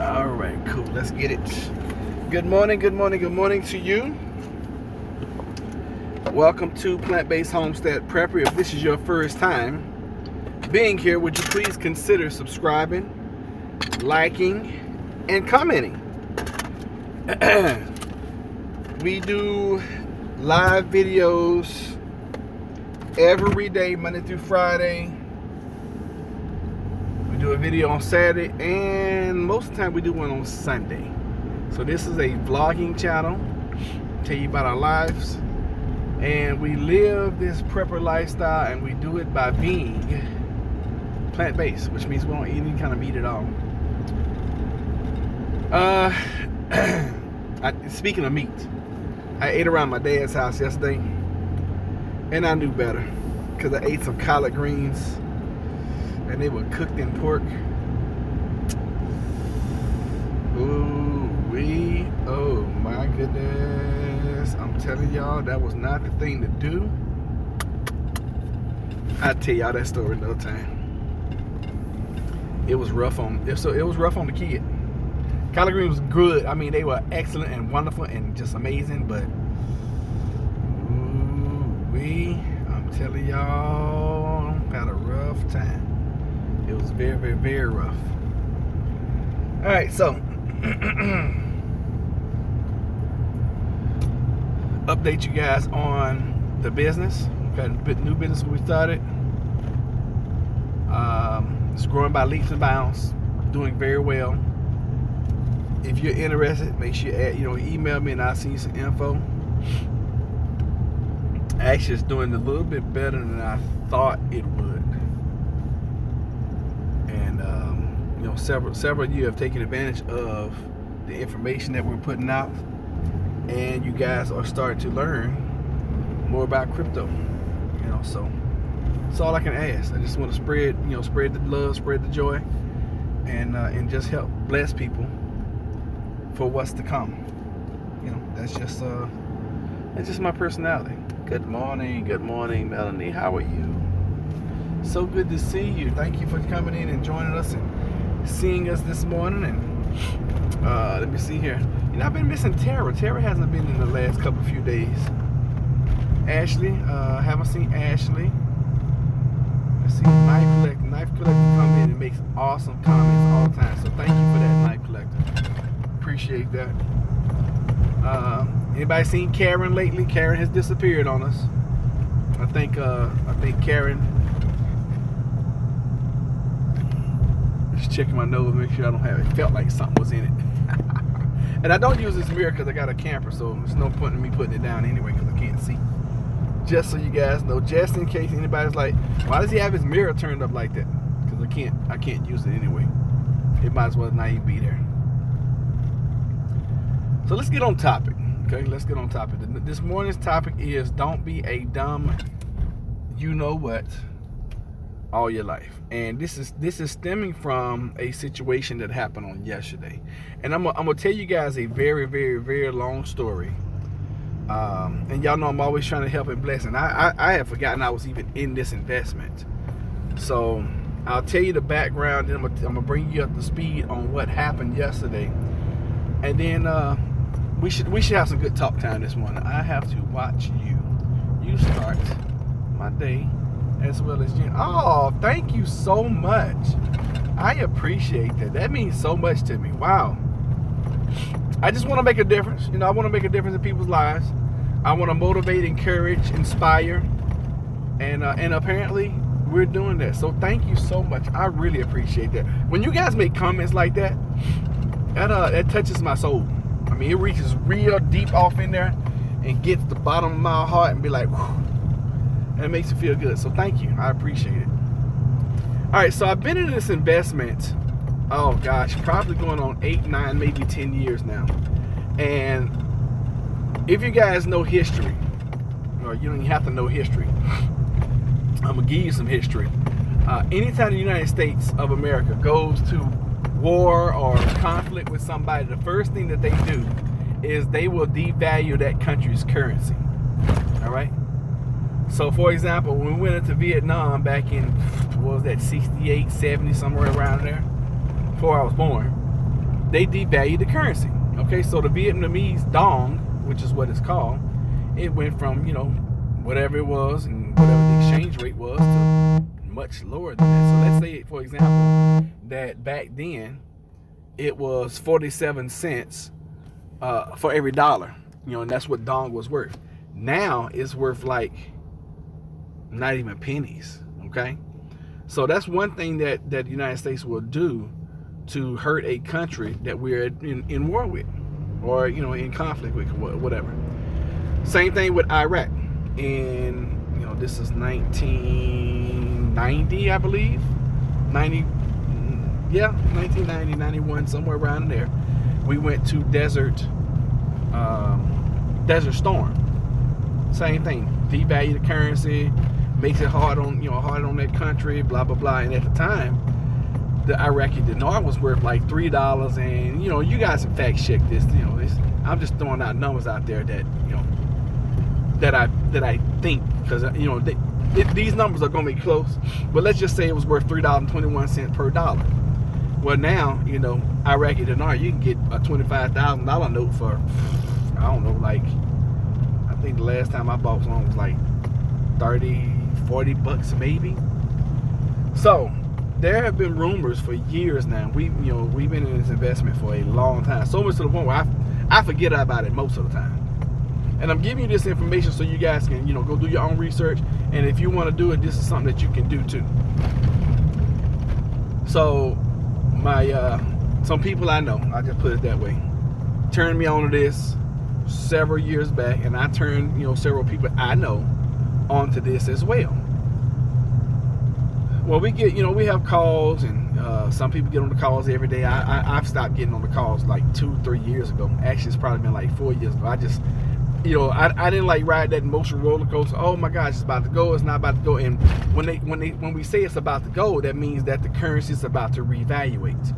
All right, cool. Let's get it. Good morning to you. Welcome to Plant-Based Homestead Prepper. If this is your first time being here, would you please consider subscribing, liking, and commenting? We do live videos every day, Monday through Friday. We do a video on Saturday, and most of the time we do one on Sunday. So this is a vlogging channel. Tell you about our lives, and we live this prepper lifestyle, and we do it by being plant-based, which means we don't eat any kind of meat at all. Speaking of meat, I ate around my dad's house yesterday, and I knew better because I ate some collard greens, and they were cooked in pork. Ooh-wee, oh my goodness. I'm telling y'all, that was not the thing to do. I'll tell y'all that story another time. It was rough on the kid. Collard greens was good. I mean, they were excellent and wonderful and just amazing, but ooh-wee, I'm telling y'all, had a rough time. It was very, very, very rough. All right, so update you guys on the business. We've got a new business we started. It's growing by leaps and bounds, doing very well. If you're interested, make sure you email me and I'll send you some info. Actually, it's doing a little bit better than I thought it would. And several of you have taken advantage of the information that we're putting out, and you guys are starting to learn more about crypto. So that's all I can ask. I just want to spread the love, spread the joy, and just help bless people for what's to come. That's just my personality. Good morning, Melanie. How are you? So good to see you. Thank you for coming in and joining us and seeing us this morning. And let me see here. I've been missing Tara. Tara hasn't been in the last few days. Ashley, haven't seen Ashley. Let's see, Knife Collector comes in and makes awesome comments all the time. So thank you for that, Knife Collector. Appreciate that. Anybody seen Karen lately? Karen has disappeared on us. I think Karen. Just checking my nose, make sure I don't have it. Felt like something was in it. And I don't use this mirror because I got a camper, so there's no point in me putting it down anyway because I can't see. Just so you guys know, just in case anybody's like, why does he have his mirror turned up like that? Because I can't use it anyway. It might as well not even be there. So let's get on topic. Okay, let's get on topic. This morning's topic is don't be a dumb you-know-what all your life. And this is stemming from a situation that happened on yesterday. And I'm gonna tell you guys a very, very, very long story. And y'all know I'm always trying to help and bless. And I had forgotten I was even in this investment. So I'll tell you the background, and I'm gonna bring you up to speed on what happened yesterday. And then we should have some good talk time this morning. I have to watch you start my day as well as Jen. Oh, thank you so much. I appreciate that. That means so much to me. Wow. I just want to make a difference. I want to make a difference in people's lives. I want to motivate, encourage, inspire, and apparently we're doing that. So thank you so much. I really appreciate that. When you guys make comments like that, that touches my soul. I mean, it reaches real deep off in there and gets the bottom of my heart and be like, whew, and it makes me feel good. So thank you. I appreciate it. All right, so I've been in this investment, oh gosh, probably going on 8, 9, maybe 10 years now. And if you guys know history, or you don't even have to know history, I'm gonna give you some history. Anytime the United States of America goes to war or conflict with somebody, the first thing that they do is they will devalue that country's currency. All right. So for example, when we went into Vietnam back in, what was that, 68, 70, somewhere around there, before I was born, they devalued the currency. Okay, so the Vietnamese dong, which is what it's called, it went from, you know, whatever it was and whatever the exchange rate was to much lower than that. So let's say, for example, that back then it was 47 cents for every dollar, you know, and that's what dong was worth. Now it's worth like not even pennies. Okay, so that's one thing that the United States will do to hurt a country that we're in war with, or, you know, in conflict with, whatever. Same thing with Iraq. In, you know, this is 1990, I believe, 1990, 91, somewhere around there. We went to Desert Storm. Same thing, devalue the currency, makes it hard on that country, blah blah blah. And at the time, the Iraqi dinar was worth like $3, and, you know, you guys can fact check this. You know, I'm just throwing out numbers out there that, you know, that I think, because, you know, these numbers are going to be close, but let's just say it was worth $3.21 per dollar. Well, now, you know, Iraqi dinar, you can get a $25,000 note for, I don't know, like, I think the last time I bought one was like 30, 40 bucks maybe. So there have been rumors for years now. We've been in this investment for a long time, so much to the point where I forget about it most of the time. And I'm giving you this information so you guys can, you know, go do your own research. And if you want to do it, this is something that you can do too. So some people I know, I just put it that way, turned me on to this several years back, and I turned, you know, several people I know onto this as well. Well, we have calls, and some people get on the calls every day. I've stopped getting on the calls like 2-3 years ago. Actually, it's probably been like 4 years ago. I just, you know, I didn't like ride that emotional roller coaster. Oh my gosh, it's about to go. It's not about to go. And when we say it's about to go, that means that the currency is about to reevaluate.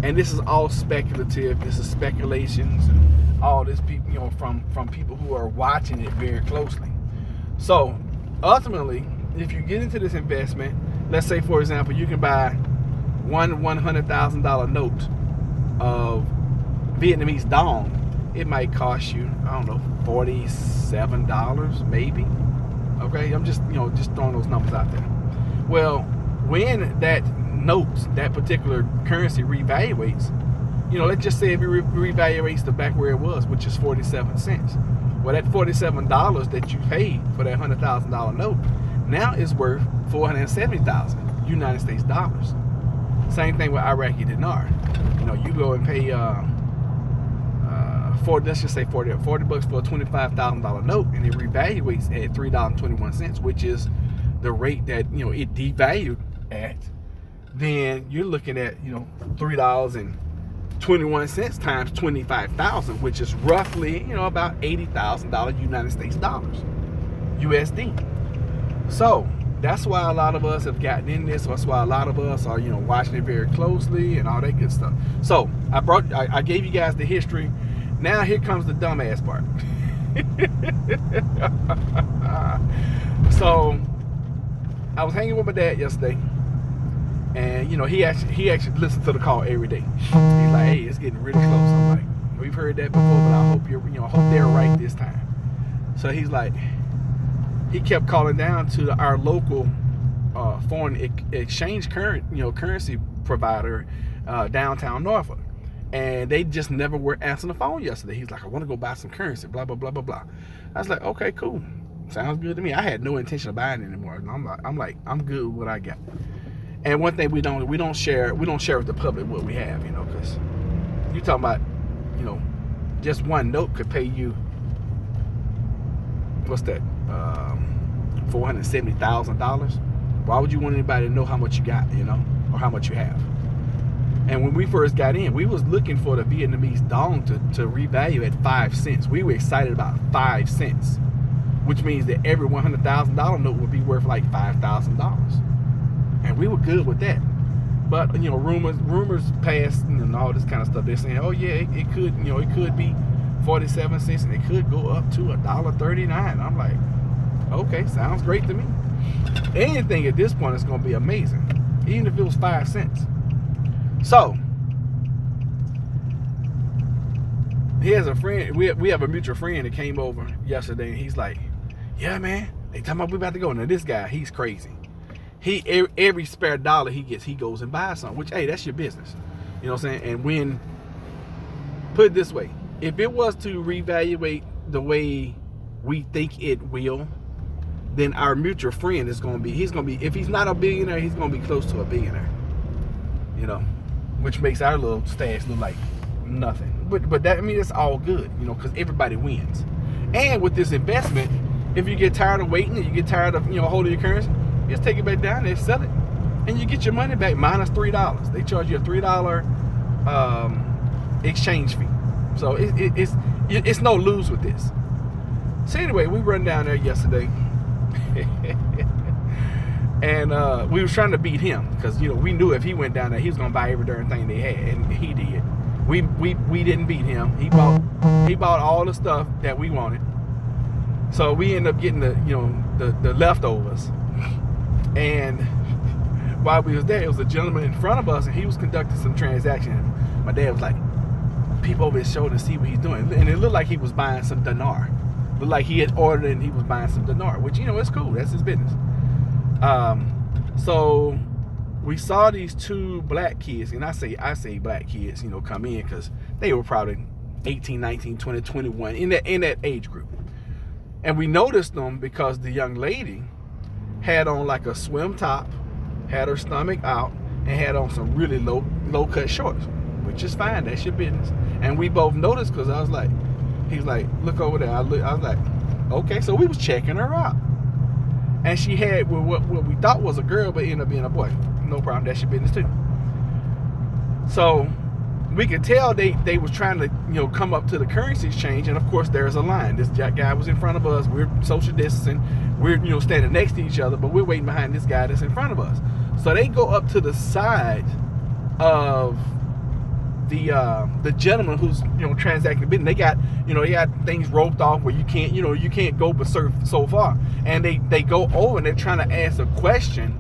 And this is all speculative. This is speculations and all this, people, you know, from people who are watching it very closely. So ultimately, if you get into this investment, let's say, for example, you can buy one $100,000 note of Vietnamese dong. It might cost you, I don't know, $47 maybe. Okay, I'm just throwing those numbers out there. Well, when that note, that particular currency reevaluates, you know, let's just say if it reevaluates to back where it was, which is 47 cents. Well, that $47 that you paid for that $100,000 note now is worth 470,000 United States dollars. Same thing with Iraqi dinar. You know, you go and pay let's just say 40 bucks for a $25,000 note, and it reevaluates at $3.21, which is the rate that, you know, it devalued at. Then you're looking at, you know, $3.21 times 25,000, which is roughly, you know, about $80,000 United States dollars, USD. So that's why a lot of us have gotten in this. That's why a lot of us are, you know, watching it very closely and all that good stuff. So I gave you guys the history. Now here comes the dumbass part. So I was hanging with my dad yesterday, and, you know, he actually listens to the call every day. He's like, hey, it's getting really close. I'm like, we've heard that before, but I hope I hope they're right this time. So he's like, he kept calling down to our local foreign exchange currency provider downtown Norfolk, and they just never were answering the phone yesterday. He's like, I want to go buy some currency, blah blah blah blah blah. I was like, okay, cool, sounds good to me. I had no intention of buying it anymore. And I'm good with what I got. And one thing we don't share with the public what we have, you know, because you talking about, you know, just one note could pay you, what's that, $470,000. Why would you want anybody to know how much you got, you know, or how much you have? And when we first got in, we was looking for the Vietnamese dong to revalue at 5 cents. We were excited about 5 cents, which means that every $100,000 note would be worth like $5,000. And we were good with that. But, you know, rumors passed and all this kind of stuff. They're saying, oh yeah, it could be 47 cents, and it could go up to $1.39. I'm like, okay, sounds great to me. Anything at this point is going to be amazing, even if it was 5 cents. So he has a friend. We have a mutual friend that came over yesterday, and he's like, "Yeah, man, they talking about we about to go." Now this guy, he's crazy. He every spare dollar he gets, he goes and buys something. Which, hey, that's your business. You know what I'm saying? And when, put it this way, if it was to reevaluate the way we think it will, then our mutual friend is going to be, if he's not a billionaire, he's going to be close to a billionaire. You know, which makes our little stash look like nothing. But that, I mean, it's all good, you know, because everybody wins. And with this investment, if you get tired of waiting and you get tired of, you know, holding your currency, just take it back down there, sell it, and you get your money back minus $3. They charge you a $3 exchange fee. So it's no lose with this. So anyway, we run down there yesterday, and we was trying to beat him because, you know, we knew if he went down there, he was gonna buy every darn thing they had, and he did. We didn't beat him. He bought all the stuff that we wanted. So we ended up getting the leftovers. And while we was there, it was a gentleman in front of us, and he was conducting some transaction. My dad was like, peep over his shoulder and see what he's doing. And it looked like he was buying some dinar. Looked like he had ordered it and he was buying some dinar, which, you know, it's cool. That's his business. So we saw these two black kids, and I say black kids, you know, come in because they were probably 18, 19, 20, 21 in that age group. And we noticed them because the young lady had on like a swim top, had her stomach out, and had on some really low cut shorts, which is fine. That's your business. And we both noticed because I was like, he's like, look over there. I was like, okay. So we was checking her out, and she had what we thought was a girl, but ended up being a boy. No problem. That's your business too. So we could tell they was trying to, you know, come up to the currency exchange, and of course there's a line. This guy was in front of us. We're social distancing. We're, you know, standing next to each other, but we're waiting behind this guy that's in front of us. So they go up to the side of the gentleman who's, you know, transacting business. They got things roped off where you can't go but so far. And they go over and they're trying to ask a question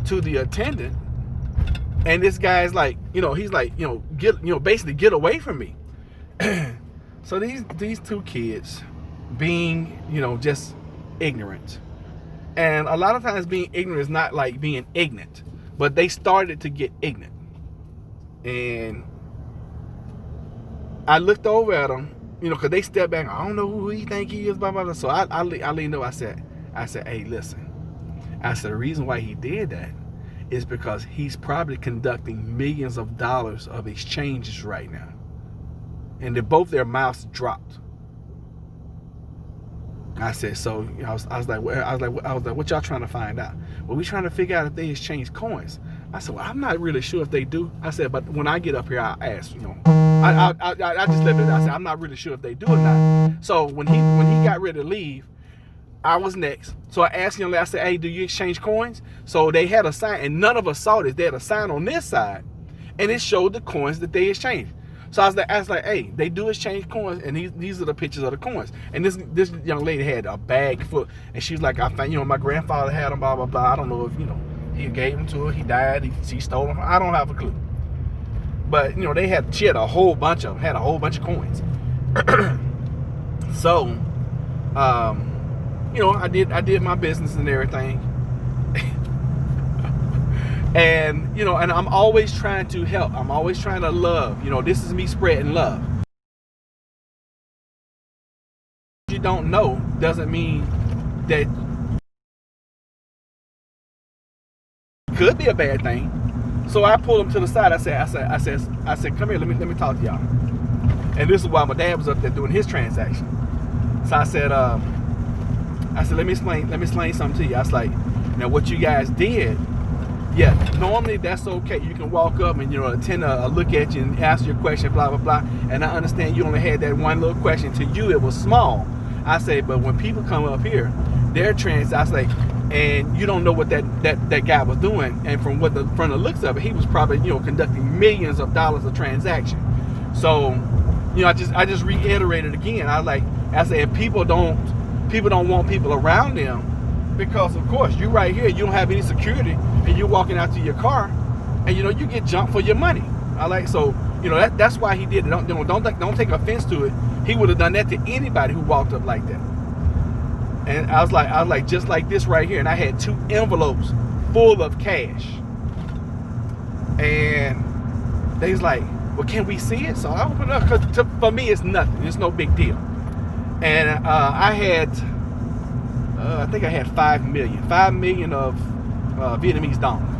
to the attendant. And this guy's like, you know, he's like, basically get away from me. So these two kids being, you know, just ignorant. And a lot of times being ignorant is not like being ignorant, but they started to get ignorant. And I looked over at them, you know, because they stepped back. I don't know who he think he is, blah, blah, blah. So I leaned over. I said, hey, listen. I said, the reason why he did that is because he's probably conducting millions of dollars of exchanges right now. And both their mouths dropped. I said, so I was like, what y'all trying to find out? Well, we trying to figure out if they exchange coins. I said, well, I'm not really sure if they do. I said, but when I get up here, I'll ask. You know, I just left it. I said, I'm not really sure if they do or not. So when he got ready to leave, I was next. So I asked him, I said, hey, do you exchange coins? So they had a sign, and none of us saw this. They had a sign on this side, and it showed the coins that they exchanged. So I was like, hey, they do exchange coins, and these are the pictures of the coins. And this young lady had a bag full, and she was like, I found, you know, my grandfather had them, blah, blah, blah. I don't know if, you know, he gave them to her, he died, she stole them. I don't have a clue. But, you know, she had a whole bunch of them, had a whole bunch of coins. So, you know, I did my business and everything. And, you know, and I'm always trying to help. I'm always trying to love. You know, this is me spreading love. You don't know doesn't mean that it could be a bad thing. So I pulled him to the side. I said, come here, let me talk to y'all. And this is why my dad was up there doing his transaction. So I said, let me explain something to you. I was like, now what you guys did, yeah, normally that's okay. You can walk up and, you know, attend a look at you and ask your question, blah, blah, blah. And I understand you only had that one little question. To you, it was small. I say, but when people come up here, they're I was like, and you don't know what that guy was doing. And from the looks of it, he was probably, you know, conducting millions of dollars of transaction. So, you know, I just reiterated again. I said, people don't want people around them. Because of course you right here, you don't have any security, and you're walking out to your car, and you know you get jumped for your money. So You know, that's why he did it. Don't take offense to it. He would have done that to anybody who walked up like that. And I was like, just like this right here. And I had 2 envelopes full of cash. And they was like, well, can we see it? So I opened it up, because for me, it's nothing. It's no big deal. And I think I had 5 million of Vietnamese dong.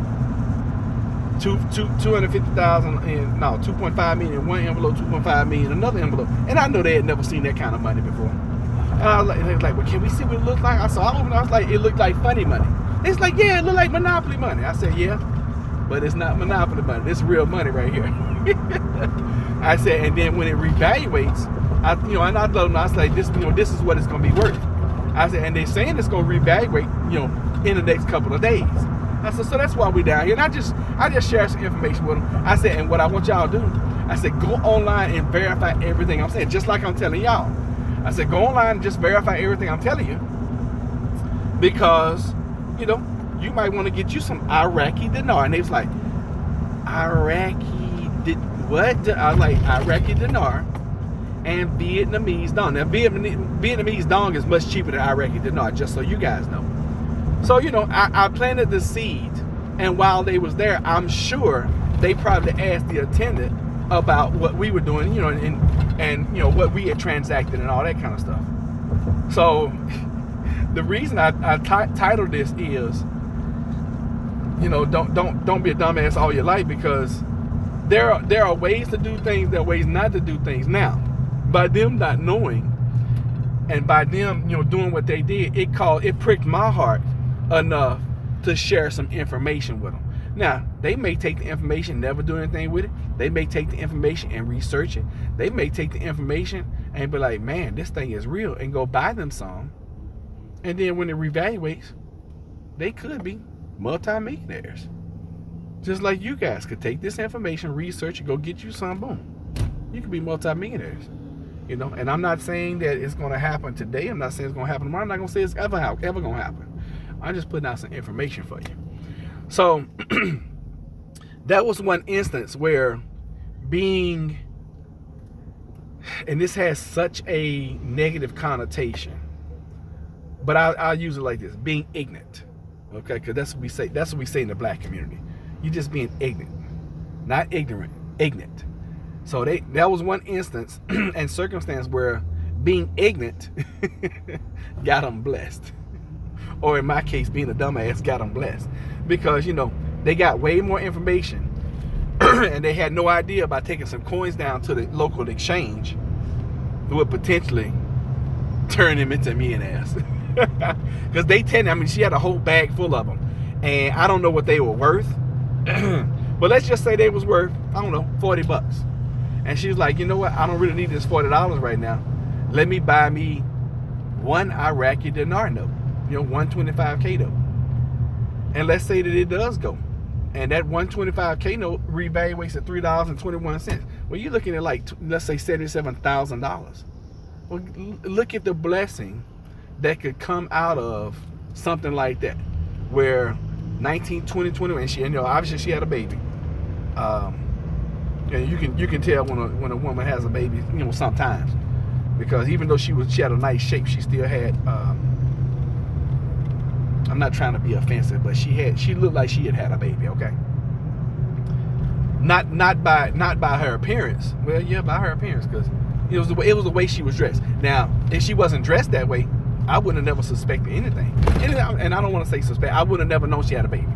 250,000 and no 2.5 million in one envelope, 2.5 million in another envelope, and I know they had never seen that kind of money before. And I was like, well, can we see what it looks like? I opened it, I was like, it looked like funny money. It's like, yeah, it looked like Monopoly money. I said, yeah, but it's not Monopoly money. It's real money right here. I said, and then when it revaluates, I told them, I was like, this is what it's gonna be worth. I said, and they're saying it's gonna revaluate, in the next couple of days. I said, so that's why we down here. And I just shared some information with them. I said, and what I want y'all to do, I said, go online and verify everything I'm saying, just like I'm telling y'all. I said, go online and just verify everything I'm telling you, because, you might want to get you some Iraqi dinar. And they was like, what? I was like, Iraqi dinar and Vietnamese dong. Now, Vietnamese dong is much cheaper than Iraqi dinar, just so you guys know. So, I planted the seed, and while they was there, I'm sure they probably asked the attendant about what we were doing, and what we had transacted and all that kind of stuff. So, the reason I titled this is, don't be a dumbass all your life, because there are ways to do things, there are ways not to do things. Now, by them not knowing, and by them, doing what they did, it pricked my heart enough to share some information with them. Now, they may take the information, never do anything with it. They may take the information and research it. They may take the information and be like, man, this thing is real, and go buy them some. And then when it reevaluates, they could be multimillionaires. Just like you guys could take this information, research it, go get you some, boom. You could be multimillionaires. And I'm not saying that it's going to happen today. I'm not saying it's going to happen tomorrow. I'm not going to say it's ever going to happen. I'm just putting out some information for you. So that was one instance where being, and this has such a negative connotation, but I'll use it like this: being ignorant. Okay, because that's what we say. That's what we say in the black community. You just being ignorant, not ignorant, ignorant. So that was one instance and circumstance where being ignorant got them blessed. Or in my case, being a dumbass got them blessed. Because, they got way more information and they had no idea about taking some coins down to the local exchange would potentially turn them into millionaires. Because she had a whole bag full of them. And I don't know what they were worth. But let's just say they was worth, I don't know, $40. And she was like, you know what? I don't really need this $40 right now. Let me buy me one Iraqi dinar note. 125K note. And let's say that it does go. And that 125K note reevaluates at $3.21. Well, you're looking at let's say $77,000. Well, look at the blessing that could come out of something like that. Where 19, 20, 21, and she, obviously she had a baby. And you can tell when a woman has a baby, sometimes, because even though she had a nice shape, she still had. I'm not trying to be offensive, but she looked like she had a baby. Okay. Not by her appearance. Well, yeah, by her appearance, because it was the way she was dressed. Now, if she wasn't dressed that way, I wouldn't have never suspected anything. And I don't want to say suspect. I would have never known she had a baby.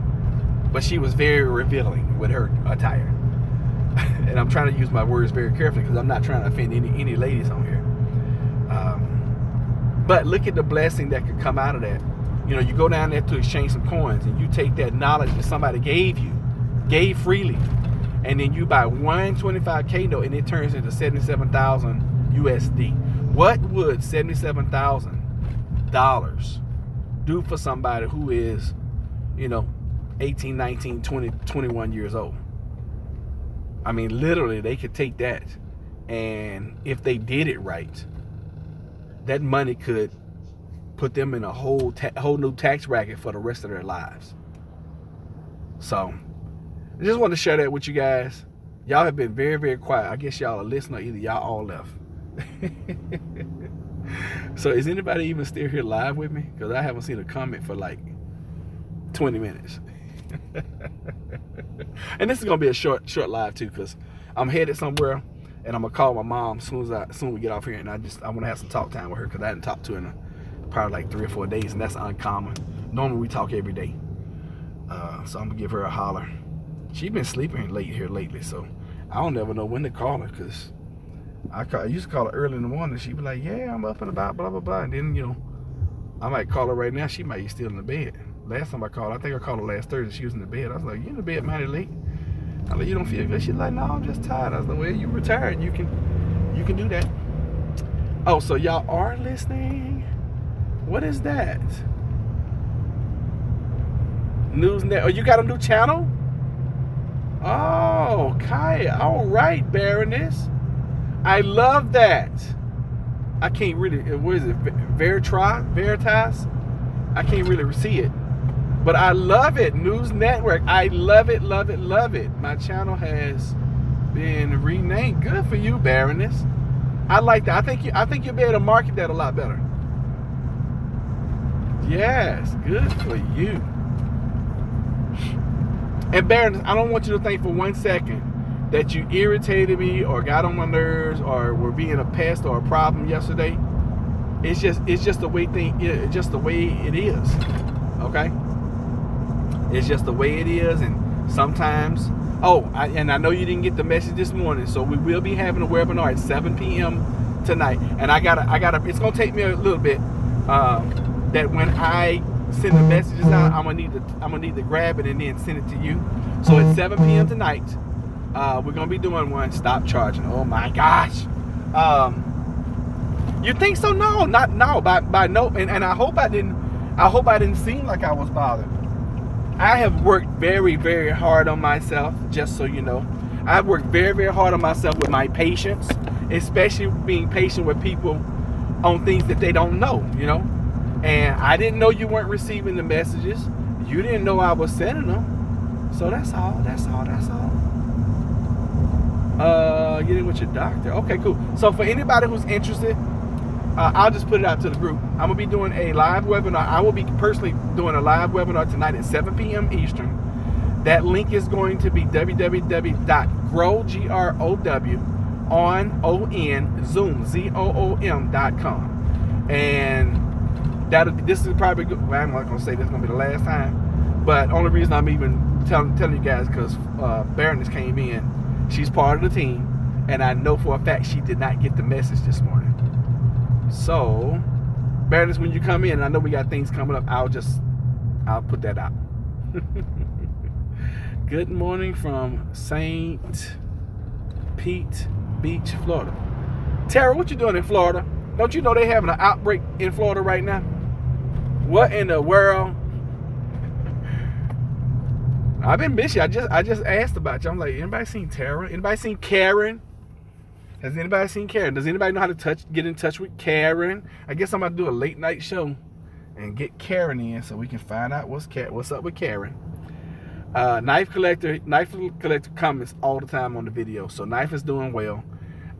But she was very revealing with her attire. And I'm trying to use my words very carefully, because I'm not trying to offend any ladies on here. But look at the blessing that could come out of that. You go down there to exchange some coins, and you take that knowledge that somebody gave freely, and then you buy one 25K note, and it turns into 77,000 USD. What would $77,000 do for somebody who is, 18, 19, 20, 21 years old? I mean, literally, they could take that, and if they did it right, that money could put them in a whole new tax bracket for the rest of their lives. So, I just want to share that with you guys. Y'all have been very, very quiet. I guess y'all are listening, or either y'all all left. So is anybody even still here live with me? Because I haven't seen a comment for like 20 minutes. And this is gonna be a short live too, because I'm headed somewhere and I'm gonna call my mom as soon as we get off here, and I want to have some talk time with her, because I hadn't talked to her in probably like 3 or 4 days, and that's uncommon. Normally we talk every day. So I'm gonna give her a holler. She's been sleeping late here lately, so I don't ever know when to call her, because I used to call her early in the morning. She'd be like, yeah, I'm up and about, blah, blah, blah. And then, you know, I might call her right now. She might be still in the bed. Last time I called, I think I called her last Thursday. She was in the bed. I was like, you in the bed mighty late? I was like, you don't feel good? She's like, no, I'm just tired. I was like, well, you retired. You can do that. Oh, so y'all are listening? What is that? Newsnet. Oh, you got a new channel? Oh, Kaya. All right, Baroness. I love that. I can't really, what is it, Veritas? I can't really see it. But I love it, News Network. I love it, love it, love it. My channel has been renamed. Good for you, Baroness. I like that. I think you'll be able to market that a lot better. Yes, good for you. And Baroness, I don't want you to think for 1 second that you irritated me or got on my nerves or were being a pest or a problem yesterday. It's just the way it's just the way it is. Okay? It's just the way it is, and sometimes. And I know you didn't get the message this morning, so we will be having a webinar at 7 p.m. tonight. And I gotta. It's gonna take me a little bit. That when I send the messages out, I'm gonna need to grab it and then send it to you. So at 7 p.m. tonight, we're gonna be doing one. Stop charging. Oh my gosh. You think so? No, not no. By no. And I hope I didn't seem like I was bothered. I have worked very, very hard on myself, just so you know. I've worked very, very hard on myself with my patience, especially being patient with people on things that they don't know, you know. And I didn't know you weren't receiving the messages. You didn't know I was sending them. So that's all. Get in with your doctor. Okay, cool. So for anybody who's interested, I'll just put it out to the group. I'm going to be doing a live webinar. I will be personally doing a live webinar tonight at 7 p.m. Eastern. That link is going to be www.grow, G-R-O-W, on Zoom, ZOOM.com. And this is probably good. Well, I'm not going to say this is going to be the last time. But only reason I'm even telling you guys because Baroness came in. She's part of the team. And I know for a fact she did not get the message this morning. So, Baroness, when you come in, I know we got things coming up, I'll put that out. Good morning from St. Pete Beach, Florida. Tara, what you doing in Florida? Don't you know they having an outbreak in Florida right now? What in the world? I've been missing you. I just asked about you. I'm like, anybody seen Tara? Anybody seen Karen? Has anybody seen Karen? Does anybody know how to get in touch with Karen? I guess I'm about to do a late night show and get Karen in so we can find out what's up with Karen. Knife Collector comments all the time on the video, so Knife is doing well.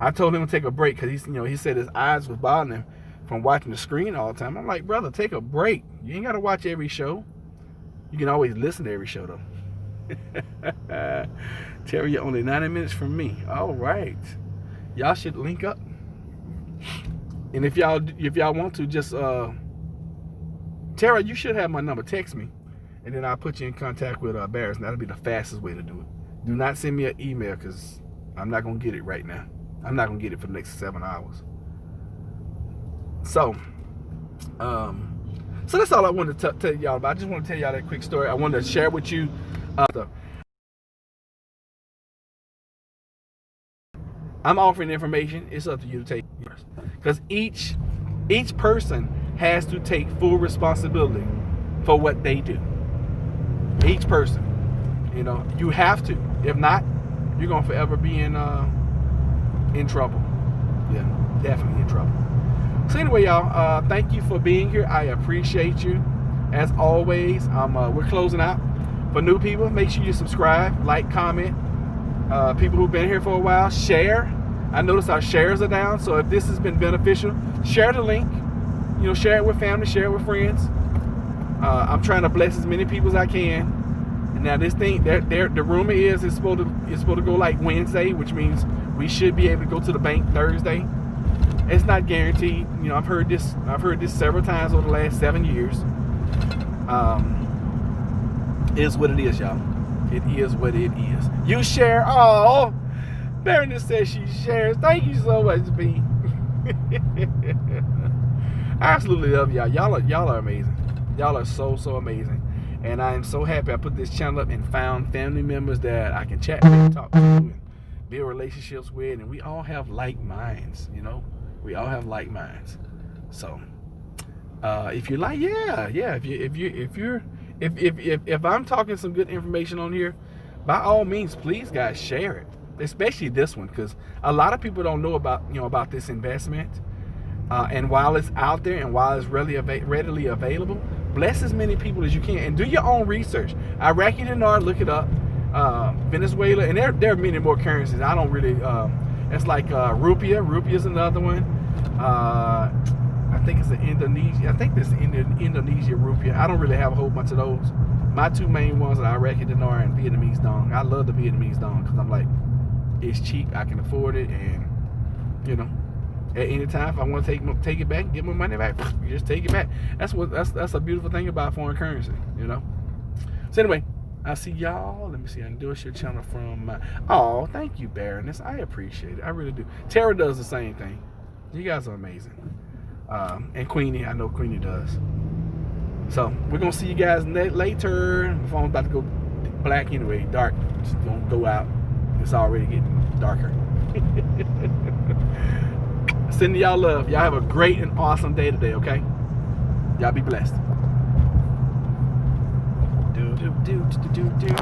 I told him to take a break because he said his eyes was bothering him from watching the screen all the time. I'm like, brother, take a break. You ain't got to watch every show. You can always listen to every show though. Terry, you're only 90 minutes from me. All right. Y'all should link up. And if y'all want to, just Tara, you should have my number. Text me, and then I'll put you in contact with Barris. That'll be the fastest way to do it. Do not send me an email because I'm not gonna get it right now. I'm not gonna get it for the next 7 hours. So that's all I wanted to tell y'all about. I just want to tell y'all that quick story. I wanted to share with you. I'm offering information. It's up to you to take yours. Because each person has to take full responsibility for what they do. Each person. You know, you have to. If not, you're going to forever be in trouble. Yeah, definitely in trouble. So anyway, y'all, thank you for being here. I appreciate you. As always, we're closing out. For new people, make sure you subscribe, like, comment, People who've been here for a while, share. I noticed our shares are down, so if this has been beneficial, share the link. You know, share it with family, share it with friends. I'm trying to bless as many people as I can. And now this thing, the rumor is it's supposed to go like Wednesday, which means we should be able to go to the bank Thursday. It's not guaranteed. You know, I've heard this several times over the last 7 years. It is what it is, y'all. It is what it is. You share. Oh, Baroness says she shares. Thank you so much, B. I absolutely love y'all. Y'all are amazing. Y'all are so amazing. And I am so happy I put this channel up and found family members that I can chat with, talk to, and build relationships with, and we all have like minds, you know. We all have like minds. So if you like, if I'm talking some good information on here, by all means, please guys, share it. Especially this one, because a lot of people don't know about this investment. And while it's out there and while it's readily available, bless as many people as you can and do your own research. Iraqi dinar, look it up. Venezuela, and there are many more currencies. I don't really. It's like rupiah. Rupiah is another one. I think it's the Indonesia. I think this Indonesia rupiah. I don't really have a whole bunch of those. My two main ones are Iraqi dinar and Vietnamese dong. I love the Vietnamese dong because I'm like, it's cheap. I can afford it, and you know. At any time, if I want to take it back and get my money back, you just take it back. That's a beautiful thing about foreign currency, you know. So anyway, I'll see y'all. Let me see. I endorse your channel from my. Oh, thank you, Baroness. I appreciate it. I really do. Tara does the same thing. You guys are amazing. And Queenie, I know Queenie does. So we're gonna see you guys later. My phone's about to go black anyway, dark. Just gonna go out. It's already getting darker. Sending y'all love. Y'all have a great and awesome day today, okay? Y'all be blessed. Do, do, do, do, do, do.